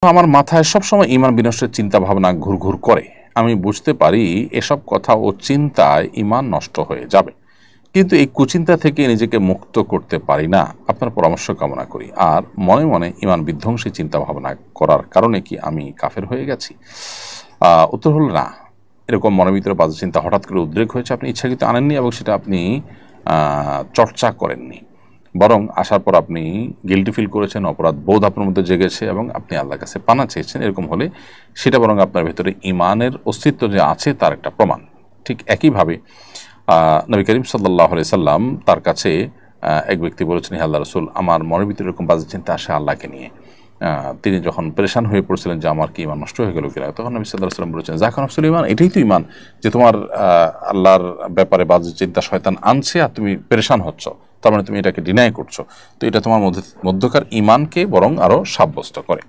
আমার মাথায় সবসময় ঈমান বিনষ্টের চিন্তা ভাবনা ঘুরঘুর করে। আমি বুঝতে পারি এসব কথা ও চিন্তায় ঈমান নষ্ট হয়ে যাবে, কিন্তু এই কুচিন্তা থেকে নিজেকে মুক্ত করতে পারি না। আপনার পরামর্শ কামনা করি। আর মনে মনে ঈমান বিধ্বংসী চিন্তা ভাবনা করার কারণে কি আমি কাফের হয়ে গেছি? উত্তর হলো না। এরকম মনের ভিতরে বাজে চিন্তা হঠাৎ করে উদ্রেক হয়েছে, আপনি ইচ্ছাকৃত আনেননি এবং সেটা আপনি চর্চা করেননি, বরং আসার পর আপনি গিল্টি ফিল করেছেন, অপরাধ বোধ আপনার মধ্যে জেগেছে এবং আপনি আল্লাহর কাছে পানা চেয়েছেন। এরকম হলে সেটা বরং আপনার ভেতরে ঈমানের অস্তিত্ব যে আছে তার একটা প্রমাণ। ঠিক একইভাবে নবী করিম সাল্লাল্লাহু আলাইহি সাল্লাম তার কাছে এক ব্যক্তি বলেছেন, হে আল্লাহ রাসূল, আমার মনের ভিতরে এরকম বাজে চিন্তা আসে আল্লাহকে নিয়ে। তিনি যখন পরেশান হয়ে পড়ছিলেন যে আমার কি ঈমান নষ্ট হয়ে গেল কিনা, তখন নবী সাল্লাল্লাহু আলাইহি সাল্লাম বলেছেন, যাকা নফসুল ঈমান, এটাই তো ঈমান যে তোমার আল্লাহর ব্যাপারে বাজে চিন্তা শয়তান আনছে আর তুমি পরেশান হচ্ছ, তার মানে তুমি এটাকে ডিনাই করছো। তো এটা তোমার মধ্যকার ঈমানকে বরং আরও সাব্যস্ত করে।